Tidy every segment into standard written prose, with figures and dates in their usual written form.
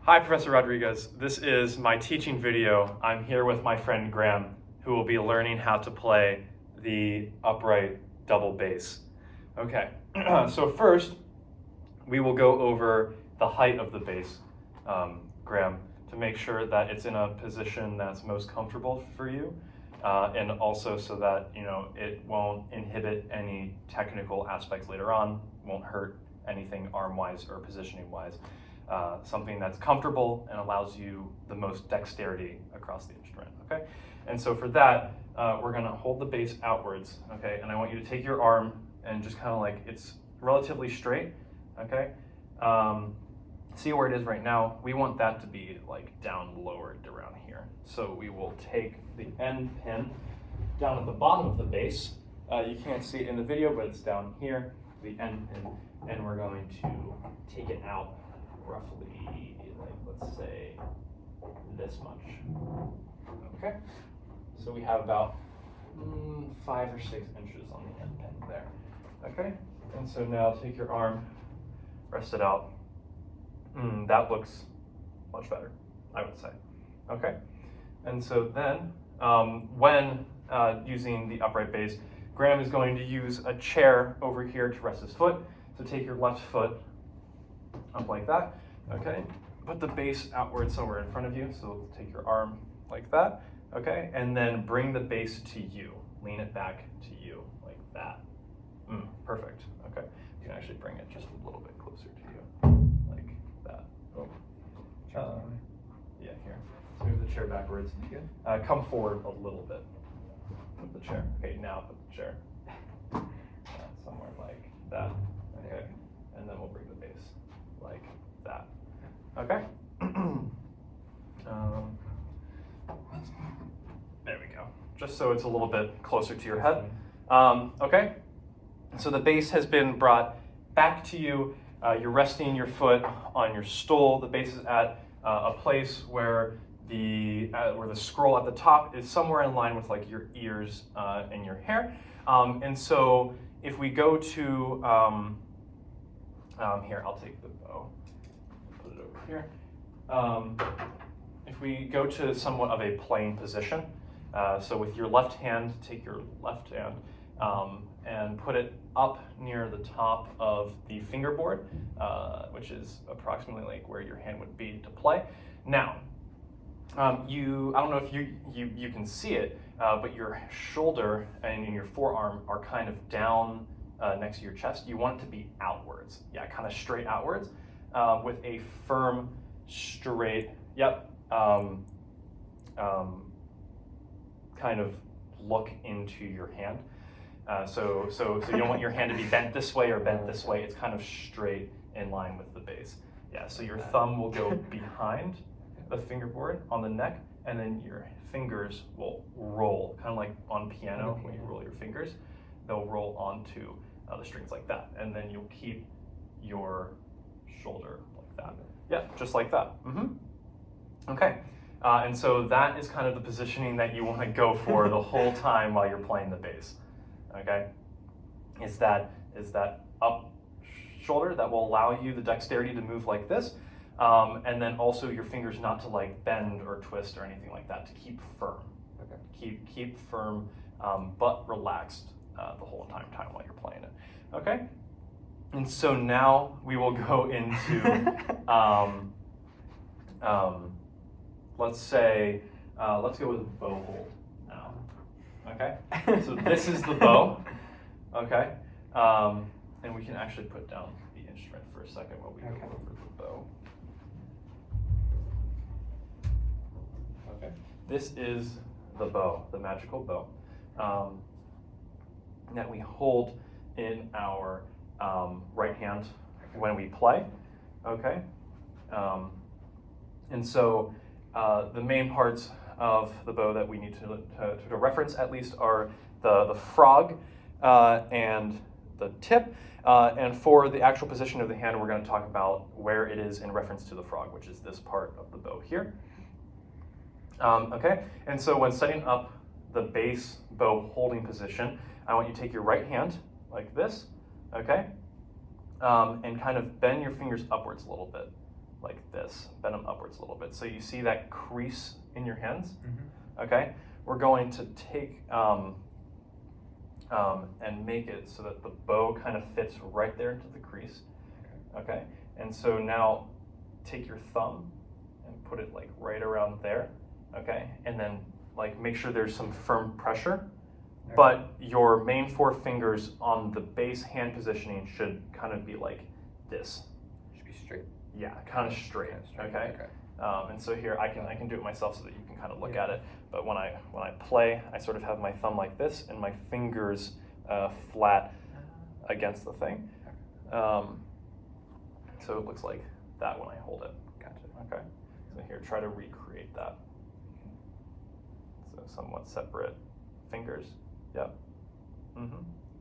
Hi, Professor Rodriguez. This is my teaching video. I'm here with my friend Graham, who will be learning how to play the upright double bass. Okay, so first we will go over the height of the bass, Graham, to make sure that it's in a position that's most comfortable for you, and also so that it won't inhibit any technical aspects later on, won't hurt anything arm-wise or positioning-wise. Something that's comfortable and allows you the most dexterity across the instrument, okay? And so for that, we're gonna hold the bass outwards, okay? And I want you to take your arm and just kind of like, it's relatively straight, okay? See where it is right now? We want that to be like down lowered around here. So we will take the end pin down at the bottom of the bass. You can't see it in the video, but it's down here, the end pin, and we're going to take it out roughly, like, let's say this much. Okay, so we have about 5 or 6 inches on the end pin there. Okay, and so now take your arm, rest it out. That looks much better, I would say. Okay, and so then when using the upright bass, Graham is going to use a chair over here to rest his foot. So take your left foot up like that, okay? Put the bass outward somewhere in front of you, so take your arm like that, okay? And then bring the bass to you. Lean it back to you, like that. Perfect, okay. You can actually bring it just a little bit closer to you, like that. Oh. Yeah, here. Let's move the chair backwards. Come forward a little bit. Put the chair. Okay, now put the chair. Somewhere like that, okay? And then we'll bring the bass like that. Okay? There we go. Just so it's a little bit closer to your head. Okay? So the bass has been brought back to you. You're resting your foot on your stool. The bass is at a place where the scroll at the top is somewhere in line with like your ears and your hair. And so if we go to here, I'll take the bow, put it over here. If we go to somewhat of a playing position, so with your left hand, take your left hand and put it up near the top of the fingerboard, which is approximately like where your hand would be to play. Now, I don't know if you can see it, but your shoulder and your forearm are kind of down next to your chest. You want it to be outwards. Yeah, kind of straight outwards with a firm, straight, kind of look into your hand. So you don't want your hand to be bent this way or bent this way. It's kind of straight in line with the bass. Yeah, so your thumb will go behind the fingerboard on the neck, and then your fingers will roll, kind of like on piano when you roll your fingers. They'll roll onto the strings like that, and then you'll keep your shoulder like that. Yeah, just like that. Okay, and so that is kind of the positioning that you want to go for the whole time while you're playing the bass. Okay, is that up shoulder that will allow you the dexterity to move like this, and then also your fingers not to like bend or twist or anything like that, to keep firm. Okay. Keep firm, but relaxed the whole time while you're playing it. Okay, and so now we will go into let's go with a bow hold now. Okay, so this is the bow. Okay, and we can actually put down the instrument for a second while we go over the bow. Okay, this is the bow, the magical bow, that we hold in our right hand when we play. Okay, and so the main parts of the bow that we need to reference at least are the frog and the tip. And for the actual position of the hand, we're going to talk about where it is in reference to the frog, which is this part of the bow here. Okay, and so when setting up the bass bow holding position, I want you to take your right hand like this, okay, and kind of bend your fingers upwards a little bit, like this, bend them upwards a little bit. So you see that crease in your hands? Mm-hmm. Okay, we're going to take and make it so that the bow kind of fits right there into the crease. Okay, and so now take your thumb and put it like right around there. Okay, and then like make sure there's some firm pressure, but your main 4 fingers on the base hand positioning should kind of be like this. Should be straight. Yeah, kind of straight. Okay. And so here I can do it myself so that you can kind of look at it. But when I play, I sort of have my thumb like this and my fingers flat against the thing. So it looks like that when I hold it. Gotcha. Okay. So here, try to recreate that. So somewhat separate fingers. Yep.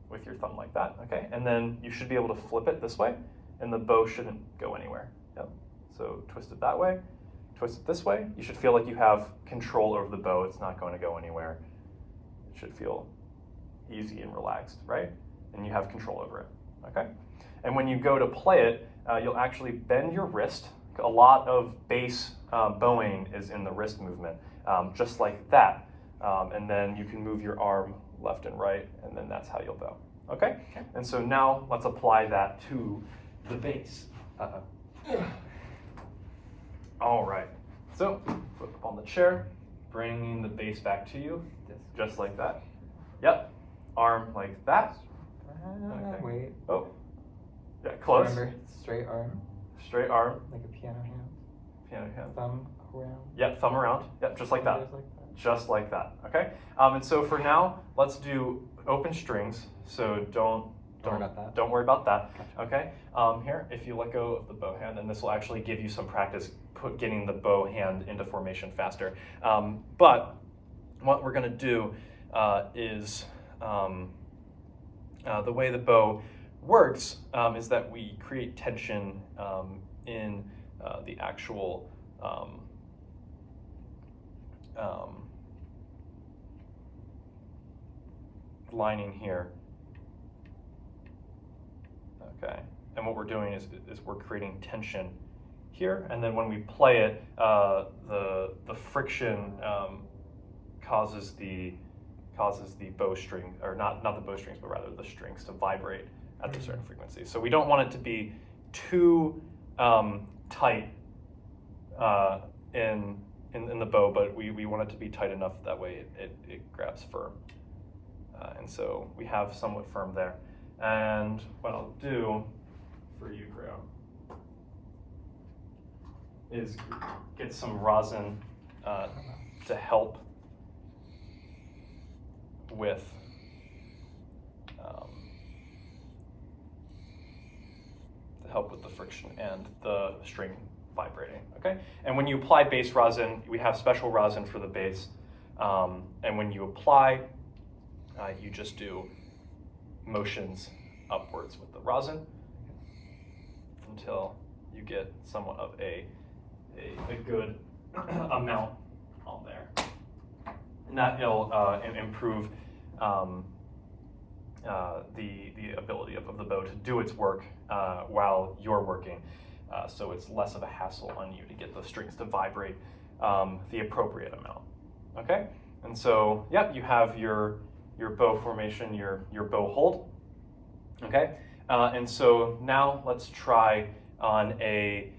With your thumb like that. Okay. And then you should be able to flip it this way, and the bow shouldn't go anywhere. Yep. So twist it that way. Twist it this way. You should feel like you have control over the bow. It's not going to go anywhere. It should feel easy and relaxed, right? And you have control over it. Okay. And when you go to play it, you'll actually bend your wrist. A lot of bass bowing is in the wrist movement, just like that. And then you can move your arm left and right, and then that's how you'll bow. Okay? And so now let's apply that to the bass. All right. So flip up on the chair, bringing the bass back to you, just like that. Yep. Arm like that. Okay. Wait. Oh. Yeah, close. Remember, straight arm. Straight arm. Like a piano hand. Piano hand. Thumb around. Yep, thumb around. Yep, just like that. Just like that. Just like that. Okay. And so for now, let's do open strings. So don't worry about that. Gotcha. Okay. Here, if you let go of the bow hand, and this will actually give you some practice getting the bow hand into formation faster. But what we're going to do is the way the bow works is that we create tension in the actual lining here. Okay, and what we're doing is we're creating tension here, and then when we play it, the friction causes the bowstring, or not the bowstrings, but rather the strings to vibrate at a certain frequency. So we don't want it to be too tight in the bow, but we want it to be tight enough that way it grabs firm. And so we have somewhat firm there. And what I'll do for you, Graham, is get some rosin to help with the friction and the string vibrating. Okay, and when you apply bass rosin, we have special rosin for the bass, and when you apply, you just do motions upwards with the rosin until you get somewhat of a good amount on there, and that will improve the ability of the bow to do its work while you're working, so it's less of a hassle on you to get the strings to vibrate the appropriate amount. Okay, and so yep, you have your bow formation, your bow hold. Okay, and so now let's try on a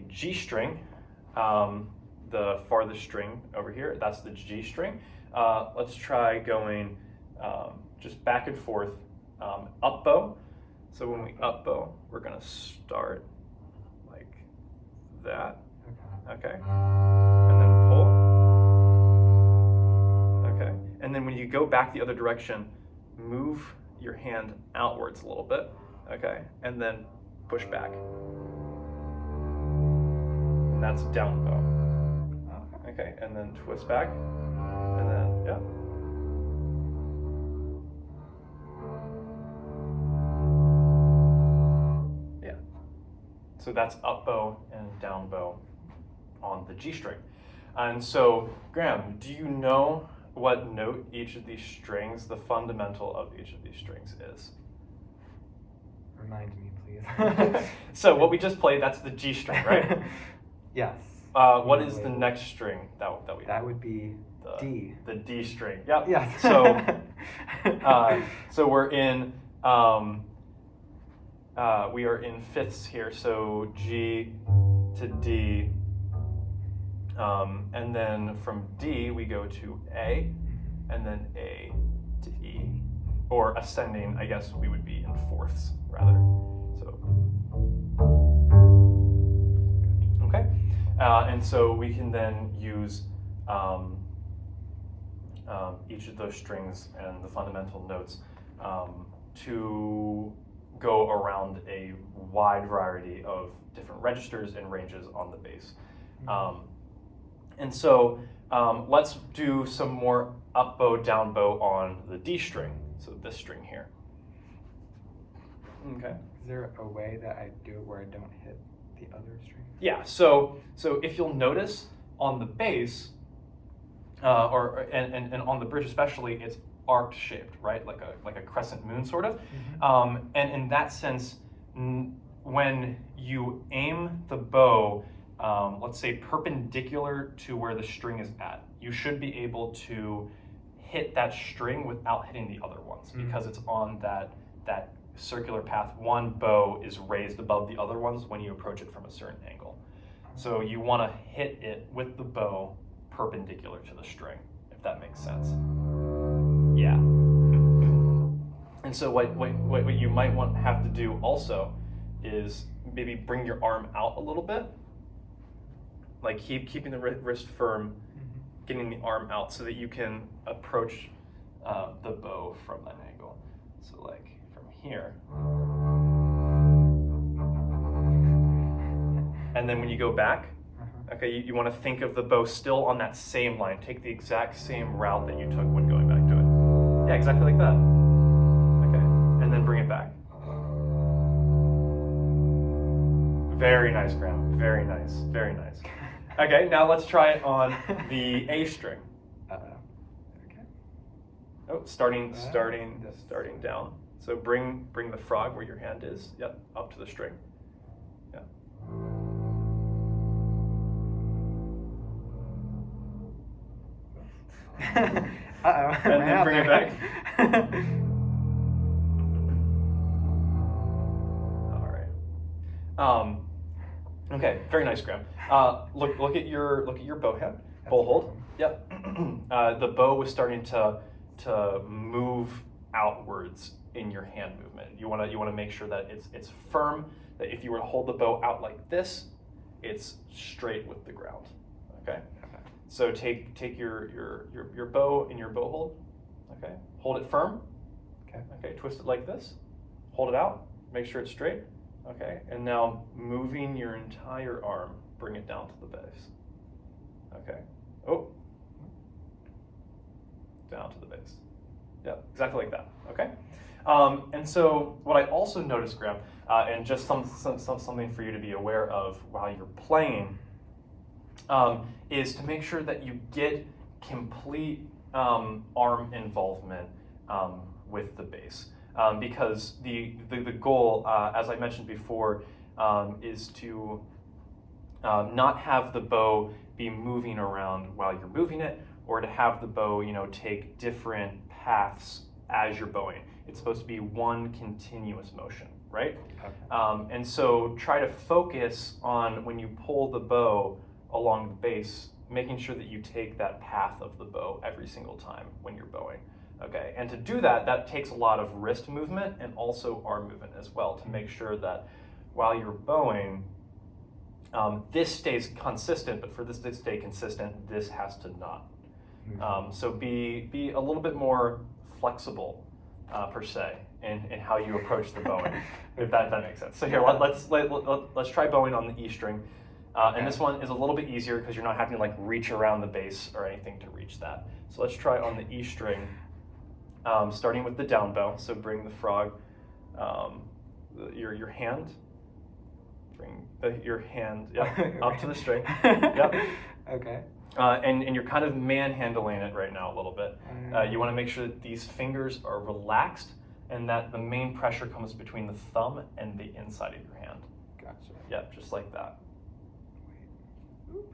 G string, the farthest string over here. That's the G string. Let's try going just back and forth, up bow. So when we up bow, we're gonna start like that. Okay, and then pull. Okay, and then when you go back the other direction, move your hand outwards a little bit. Okay, and then push back. And that's down bow. Okay, and then twist back, and then yeah. So that's up bow and down bow on the G string. And so, Graham, do you know what note each of these strings, the fundamental of each of these strings is? Remind me, please. please. So what we just played, that's the G string, right? Yes. What is the Label. next string that we That would be the, D. The D string. Yep. Yes. So we're in we are in fifths here. So G to D, and then from D we go to A, and then A to E, or ascending. I guess we would be in fourths rather. So okay, and so we can then use each of those strings and the fundamental notes to go around a wide variety of different registers and ranges on the bass. And so let's do some more up bow, down bow on the D string, so this string here. Okay. Is there a way that I do it where I don't hit the other string? Yeah, so if you'll notice on the bass, and on the bridge especially, it's arc shaped, right? Like a crescent moon sort of. And in that sense, when you aim the bow, let's say perpendicular to where the string is at, you should be able to hit that string without hitting the other ones, because it's on that circular path. One bow is raised above the other ones when you approach it from a certain angle. So you want to hit it with the bow perpendicular to the string, if that makes sense. Yeah. And so what you might have to do also is maybe bring your arm out a little bit, like keeping the wrist firm, getting the arm out so that you can approach the bow from that angle. So like from here. And then when you go back, okay, you want to think of the bow still on that same line. Take the exact same route that you took when going back to it. Yeah, exactly like that. Okay, and then bring it back. Very nice, Graham. Very nice. Very nice. Okay, now let's try it on the A string. Okay. Oh, starting down. So bring the frog where your hand is. Yep, up to the string. Yeah. Uh-oh. And then bring it back. All right. Okay, very nice, Graham. Look at your bow hand. Bow hold. Yep. The bow was starting to move outwards in your hand movement. You want to make sure that it's firm. That if you were to hold the bow out like this, it's straight with the ground. Okay. So take your bow in your bow hold. Okay. Hold it firm. Okay. Okay. Twist it like this. Hold it out. Make sure it's straight. Okay. And now moving your entire arm, bring it down to the base. Okay. Oh. Down to the base. Yeah. Exactly like that. Okay. And so what I also noticed, Graham, and just something for you to be aware of while you're playing, is to make sure that you get complete arm involvement with the bass, because the goal, as I mentioned before, is to not have the bow be moving around while you're moving it, or to have the bow, take different paths as you're bowing. It's supposed to be one continuous motion, right? Okay. And so try to focus on when you pull the bow along the bass, making sure that you take that path of the bow every single time when you're bowing. Okay, and to do that takes a lot of wrist movement and also arm movement as well, to make sure that while you're bowing, this stays consistent, but for this to stay consistent, this has to not. So be a little bit more flexible, per se, in how you approach the bowing, if that makes sense. So here, let's try bowing on the E string. And this one is a little bit easier because you're not having to reach around the bass or anything to reach that. So let's try on the E string, starting with the down bow. So bring the frog, your hand, bring your hand up to the string. Yep. Okay. And you're kind of manhandling it right now a little bit. You want to make sure that these fingers are relaxed and that the main pressure comes between the thumb and the inside of your hand. Gotcha. Yep, just like that. Wait. Oop.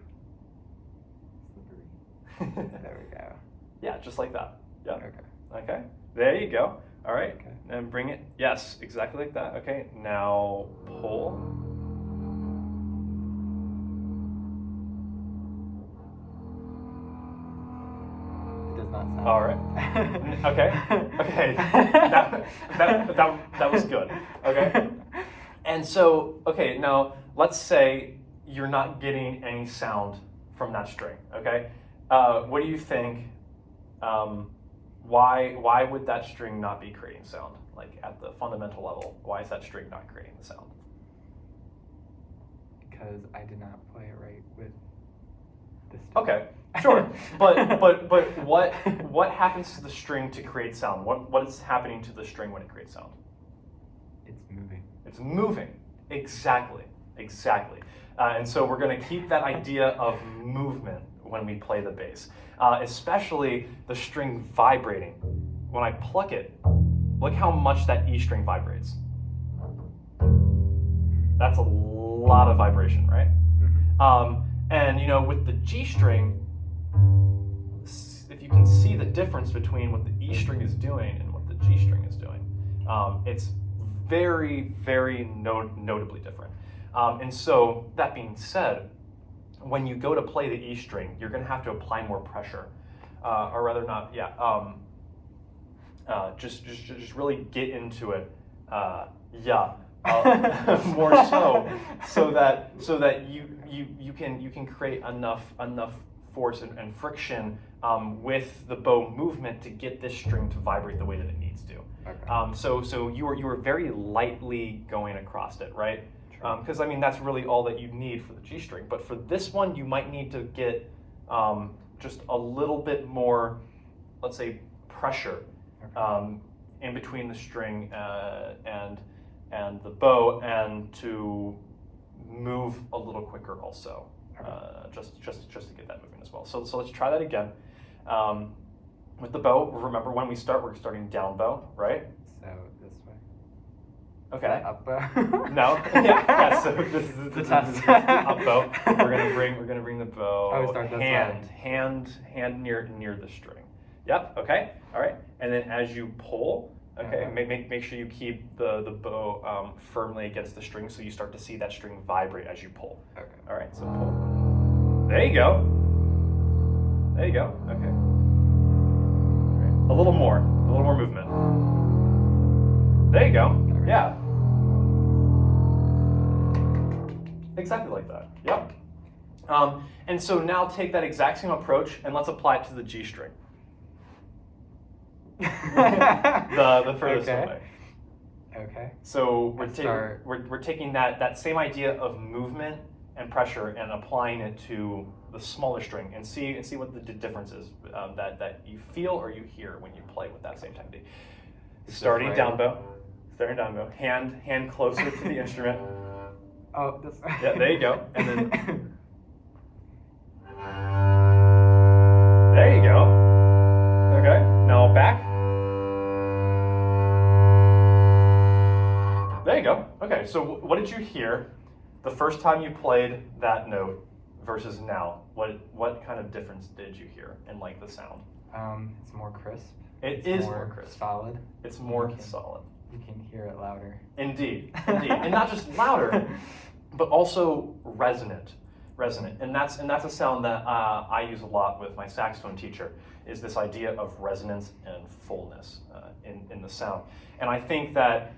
Slippery. There we go. Yeah, just like that. Yeah. Okay. Okay. There you go. All right. Okay. And bring it. Yes, exactly like that. Okay. Now pull. It does not sound. All right. Okay. Okay. That was good. Okay. And so, okay, now let's say you're not getting any sound from that string. Okay. What do you think? Why would that string not be creating sound? Like at the fundamental level, why is that string not creating the sound? Because I did not play it right with this. Okay, sure. but what happens to the string to create sound? What is happening to the string when it creates sound? It's moving. It's moving. Exactly. And so we're going to keep that idea of movement when we play the bass, especially the string vibrating. When I pluck it, look how much that E string vibrates. That's a lot of vibration, right? Mm-hmm. And you know, with the G string, if you can see the difference between what the E string is doing and what the G string is doing, it's very, very notably different. And so that being said, when you go to play the E string, you're going to have to apply more pressure, or rather not. Yeah. Just really get into it. More so that you can create enough force and friction with the bow movement to get this string to vibrate the way that it needs to. Okay. So you were very lightly going across it, right? Because I mean that's really all that you need for the G string. But for this one, you might need to get just a little bit more, let's say, pressure in between the string and the bow, and to move a little quicker also, just to get that moving as well. So let's try that again. With the bow, remember when we start, we're starting down bow, right? So this way. Okay. Up bow. No. Yeah. So this is The test. up bow. We're gonna bring the bow Oh, start this way. hand near the string. Yep. Okay. All right. And then as you pull. Okay, make sure you keep the bow firmly against the string, so you start to see that string vibrate as you pull. Okay. All right, so pull. There you go. There you go. Okay. All right. A little more movement. There you go. Yeah. Exactly like that. Yep. And so now take that exact same approach and let's apply it to the G string. the furthest away. Okay. So we're taking that same idea of movement and pressure and applying it to the smaller string and see what the difference is that you feel or you hear when you play with that same technique. Starting down bow, hand closer to the instrument. Oh, this. Yeah, there you go, and then there you go. Okay, now back. There you go. Okay, so what did you hear the first time you played that note versus now? What kind of difference did you hear in like the sound? It's more crisp. It is more crisp. Solid. It's more solid. You can hear it louder. Indeed. And not just louder, but also resonant. And that's a sound that I use a lot with my saxophone teacher, is this idea of resonance and fullness in the sound. And I think that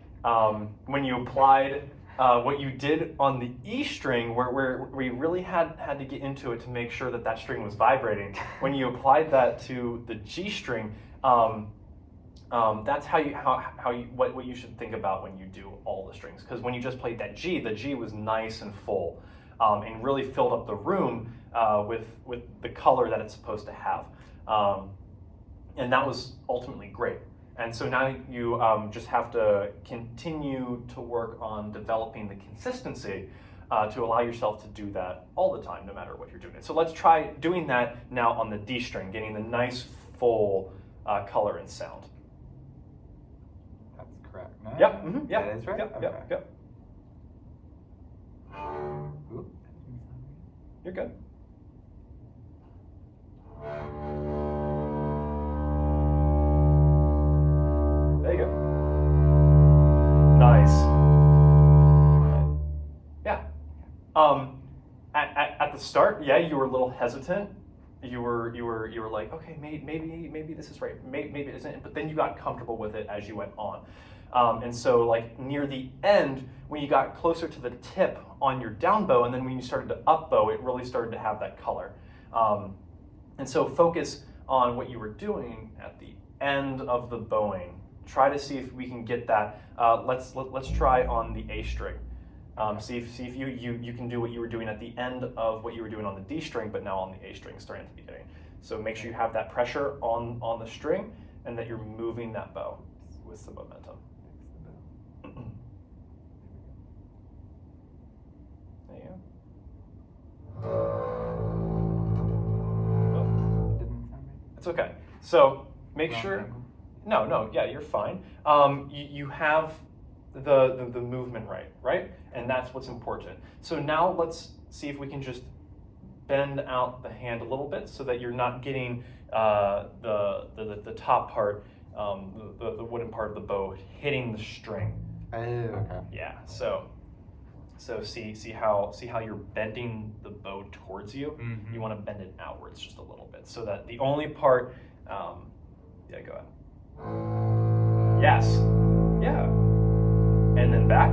when you applied what you did on the E string, where we really had to get into it to make sure that string was vibrating, when you applied that to the G string, that's what you should think about when you do all the strings. Because when you just played that G, the G was nice and full, and really filled up the room with the color that it's supposed to have, and that was ultimately great. And so now you just have to continue to work on developing the consistency to allow yourself to do that all the time, no matter what you're doing. So let's try doing that now on the D string, getting the nice full color and sound. That's Yep. Mm-hmm, yep. That is right? Yep. Okay. Yep. Yep. Ooh. You're good. There you go. Nice. Yeah. At the start, yeah, you were a little hesitant. You were like, okay, maybe this is right, maybe it isn't. But then you got comfortable with it as you went on. And so like near the end, when you got closer to the tip on your down bow, and then when you started to up bow, it really started to have that color. And so focus on what you were doing at the end of the bowing. Try to see if we can get that. Let's try on the A string. See if you can do what you were doing at the end of what you were doing on the D string, but now on the A string, starting at the beginning. So make sure you have that pressure on the string, and that you're moving that bow with some momentum. There you go. Oh, Didn't sound right. it's okay. So make Wrong sure. angle. No, yeah, you're fine. You have the movement right? And that's what's important. So now let's see if we can just bend out the hand a little bit so that you're not getting the top part, the wooden part of the bow hitting the string. Oh, okay. Yeah. So see how you're bending the bow towards you. Mhm. You want to bend it outwards just a little bit so that the only part. Yeah, go ahead. Yes. Yeah. And then back.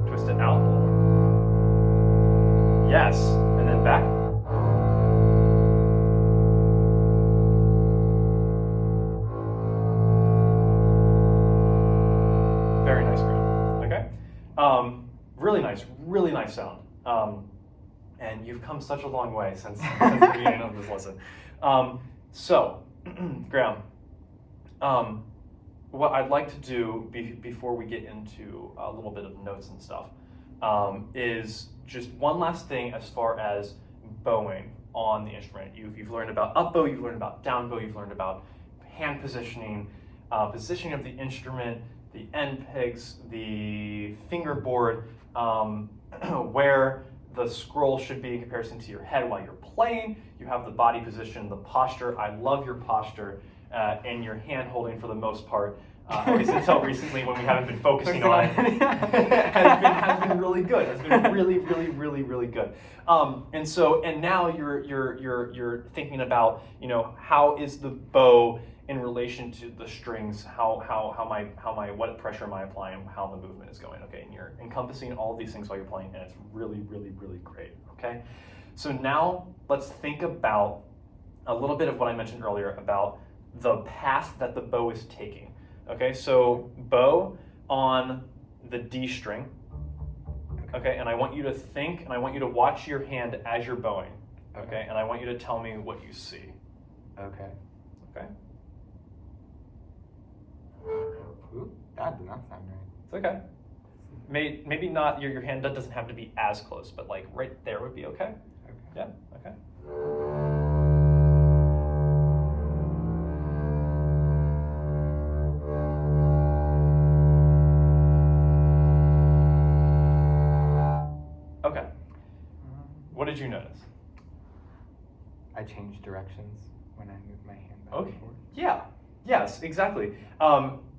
Twist it out a little more. Yes. And then back. Very nice, Graham. Okay. Really nice sound. And you've come such a long way since the beginning of this lesson. So, Graham, what I'd like to do before we get into a little bit of notes and stuff is just one last thing as far as bowing on the instrument. You've learned about up bow, you've learned about down bow, you've learned about hand positioning, positioning of the instrument, the end pegs, the fingerboard, where the scroll should be in comparison to your head while you're playing. You have the body position, the posture. I love your posture and your hand holding for the most part. At least until recently when we haven't been focusing on it, has been really good. It's been really good. And now you're thinking about, how is the bow in relation to the strings? What pressure am I applying? How the movement is going? Okay, and you're encompassing all of these things while you're playing, and it's really great. Okay, so now let's think about a little bit of what I mentioned earlier about the path that the bow is taking. Okay, so bow on the D string. Okay, and I want you to think, and I want you to watch your hand as you're bowing. Okay, and I want you to tell me what you see. Okay. Okay. Ooh, that did not sound right. It's okay. Maybe not, your hand doesn't have to be as close, but like right there would be okay. Okay. Yeah, okay. Okay. What did you notice? I changed directions when I moved my hand back Okay. and forth. Yeah. Yes, exactly.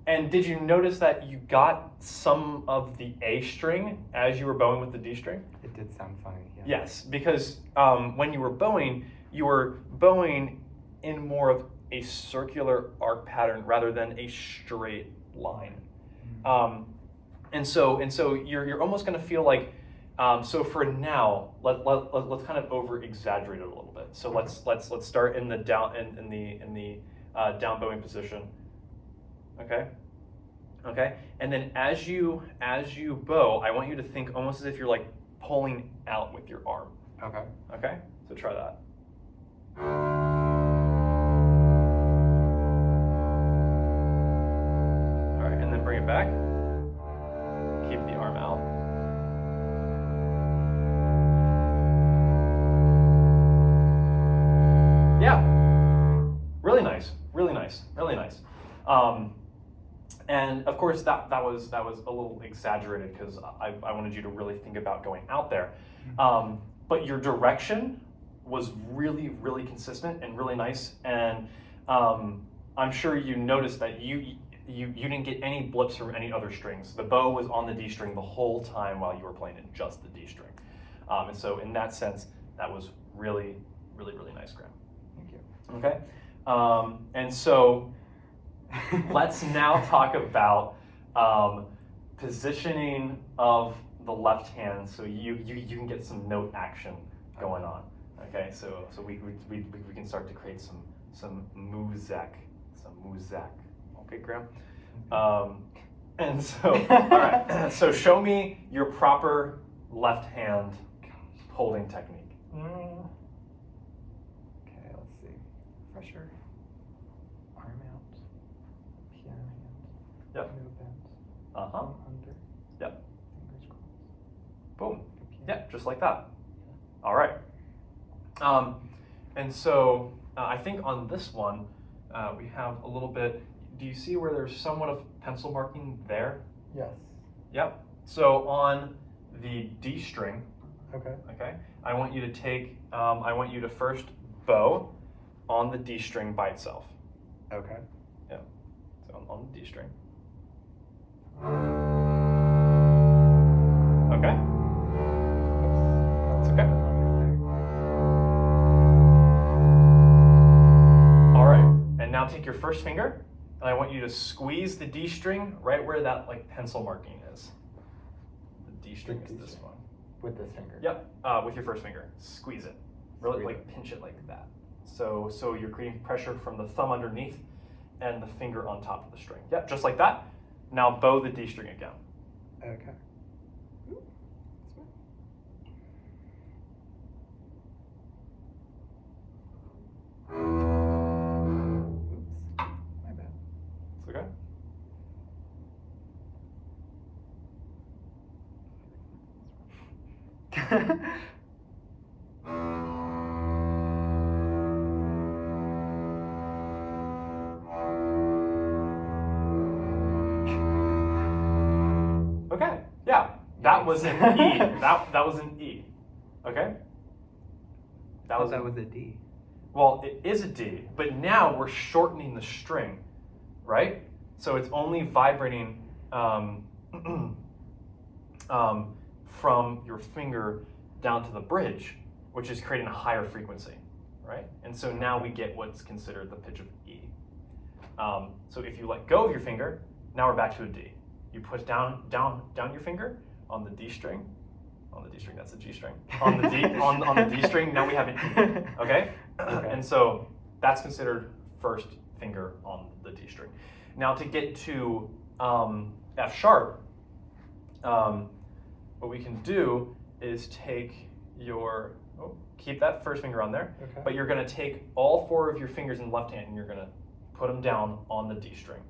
And did you notice that you got some of the A string as you were bowing with the D string? It did sound funny, yeah. Yes, because when you were bowing in more of a circular arc pattern rather than a straight line. And so you're almost going to feel like, so for now, let's kind of over exaggerate it a little bit. So let's start in the down in the down bowing position. Okay, and then as you bow, I want you to think almost as if you're like pulling out with your arm. Okay, so try that. All right, and then bring it back. Keep the arm out. Yeah, really nice. And of course, that was a little exaggerated because I wanted you to really think about going out there. But your direction was really, really consistent and really nice. And I'm sure you noticed that you didn't get any blips from any other strings. The bow was on the D string the whole time while you were playing in just the D string. And so in that sense, that was really, really, really nice, Graham. Thank you. Okay. And so let's now talk about positioning of the left hand so you can get some note action going on. Okay, so we can start to create some muzak. Okay, Graham? And so, all right, so show me your proper left hand holding technique. Okay, let's see. Pressure. Arm out. Piano hand. Yep. Movement. Uh-huh. Under. Yep. Fingers crossed. Boom. Piano. Yeah, just like that. All right. And so I think on this one, we have a little bit, do you see where there's somewhat of pencil marking there? Yes. Yep. So on the D string, Okay. okay, I want you to first bow on the D string by itself. Okay. Yeah. So on the D string. Okay. It's okay. All right. And now take your first finger, and I want you to squeeze the D string right where that like pencil marking is. The D string is this one. With this finger. Yep. With your first finger, squeeze it. Really, like pinch it like that. So you're creating pressure from the thumb underneath and the finger on top of the string. Yep, just like that. Now bow the D string again. Okay. Oops. My bad. It's okay. Okay. Yeah. That was an E. That was an E. Okay. That was a D. Well, it is a D, but now we're shortening the string, right? So it's only vibrating from your finger down to the bridge, which is creating a higher frequency, right? And so now we get what's considered the pitch of E. So if you let go of your finger, now we're back to a D. You put down your finger on the D string. On the D string, that's the G string. On the D on the D string, now we have an E. Okay? And so that's considered first finger on the D string. Now to get to F sharp, what we can do is take your, keep that first finger on there, Okay. but you're gonna take all 4 of your fingers in the left hand and you're gonna put them down on the D string.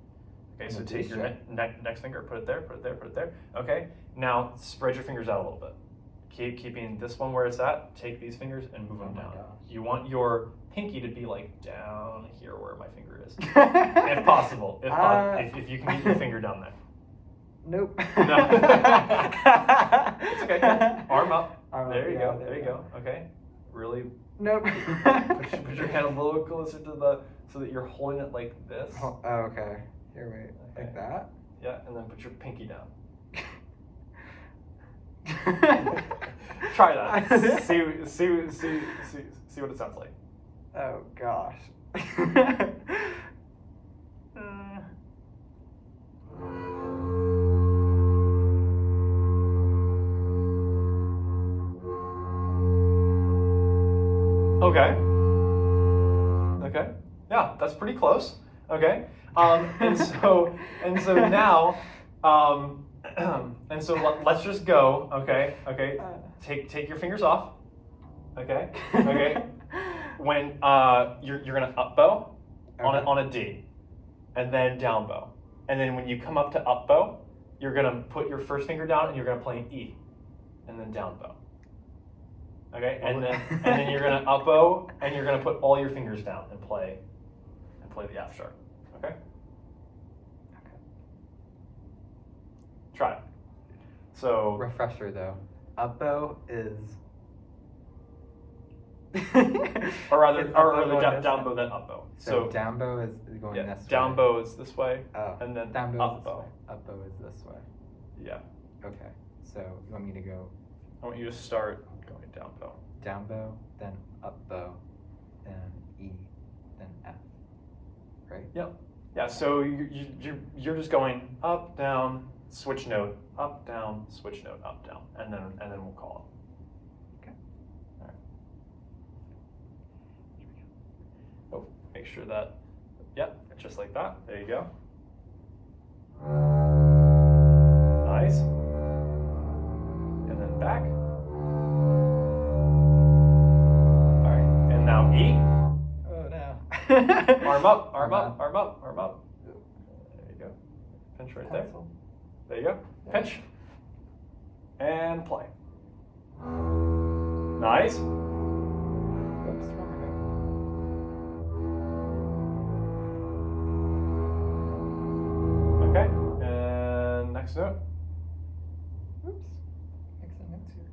Okay, so take your next finger, put it there, put it there, put it there. Okay, now spread your fingers out a little bit. Keeping this one where it's at, take these fingers and move them down. Gosh. You want your pinky to be like down here where my finger is. If possible. If you can get your finger down there. Nope. No. It's okay. Arm up. There you go. There you go. Okay. Really Nope. put your hand a little closer to so that you're holding it like this. Oh, okay. Here, wait. Okay. Like that? Yeah, and then put your pinky down. Try that. see what it sounds like. Oh gosh. Okay. Okay. Yeah, that's pretty close. Okay. And so now, and so let's just go. Okay. Okay. Take your fingers off. Okay. Okay. When you're gonna up bow on a D, and then down bow, and then when you come up to up bow, you're gonna put your first finger down and you're gonna play an E, and then down bow. Okay, and then you're gonna up bow and you're gonna put all your fingers down and play the F sharp. Okay. Try it. So, Refresher though. Up bow is. or rather, Is up bow or the going this down way? bow, then up bow. So down bow is going yeah, this way. down bow is this way, Oh. and then down bow up is this bow. way. Up bow is this way. Yeah. Okay. So you want me to go I want you to start going down bow. down bow, then up bow, then E, then F. Right? Yep. Yeah. So you're just going up, down, switch note, up, down, switch note, up, down, and then we'll call it. Okay. All right. Oh, make sure that. Yep. Just like that. There you go. Nice. And then back. All right. And now E. Oh no. Arm up, arm Arm up, up. arm up, arm up. There you go. Pinch right there. Pencil. There you go. Pinch. And play. Nice. Oops, wrong Okay. And next note. note. Oops. Mixing notes here.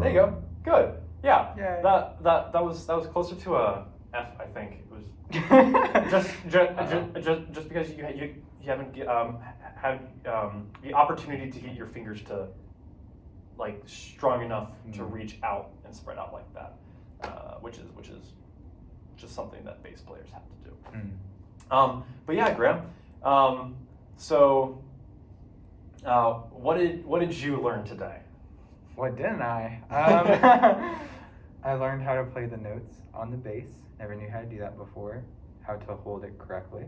There you go. Good. Yeah. Yay. That was closer to a F, I think. It was just because you haven't had the opportunity to get your fingers to like strong enough to reach out and spread out like that, which is just something that bass players have to do. But yeah, Graham. So what did you learn today? What didn't I? I learned how to play the notes on the bass. Never knew how to do that before. How to hold it correctly,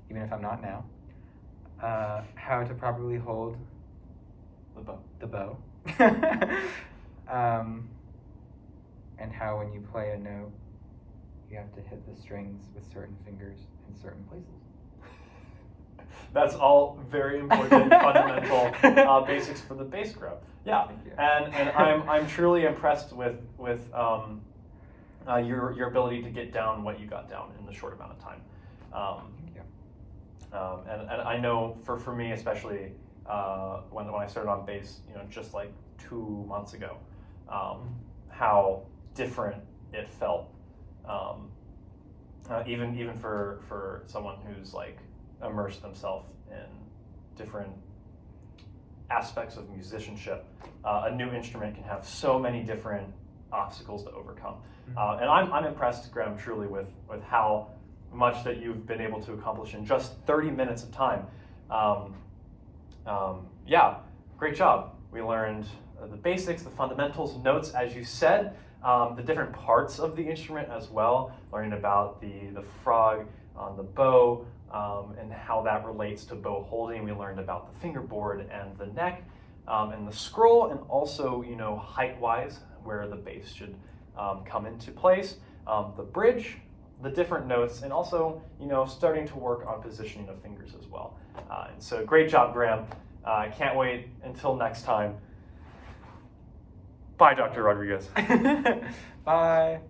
even if I'm not now. How to properly hold The bow. the bow. And how when you play a note, you have to hit the strings with certain fingers in certain places. That's all very important, fundamental basics for the bass grab. Yeah, Thank you. and I'm truly impressed with your ability to get down what you got down in the short amount of time. Thank you. And I know for me especially when I started on bass, just like 2 months ago, how different it felt. Even for someone who's like immersed themselves in different aspects of musicianship, a new instrument can have so many different obstacles to overcome. And I'm impressed, Graham, truly with how much that you've been able to accomplish in just 30 minutes of time. Yeah, great job. We learned the basics, the fundamentals, notes, as you said, the different parts of the instrument as well, learning about the frog on the bow, and how that relates to bow holding. We learned about the fingerboard and the neck, and the scroll, and also, height-wise, where the bass should come into place, the bridge, the different notes, and also, starting to work on positioning of fingers as well. And so great job, Graham. I can't wait until next time. Bye, Dr. Rodriguez. Bye.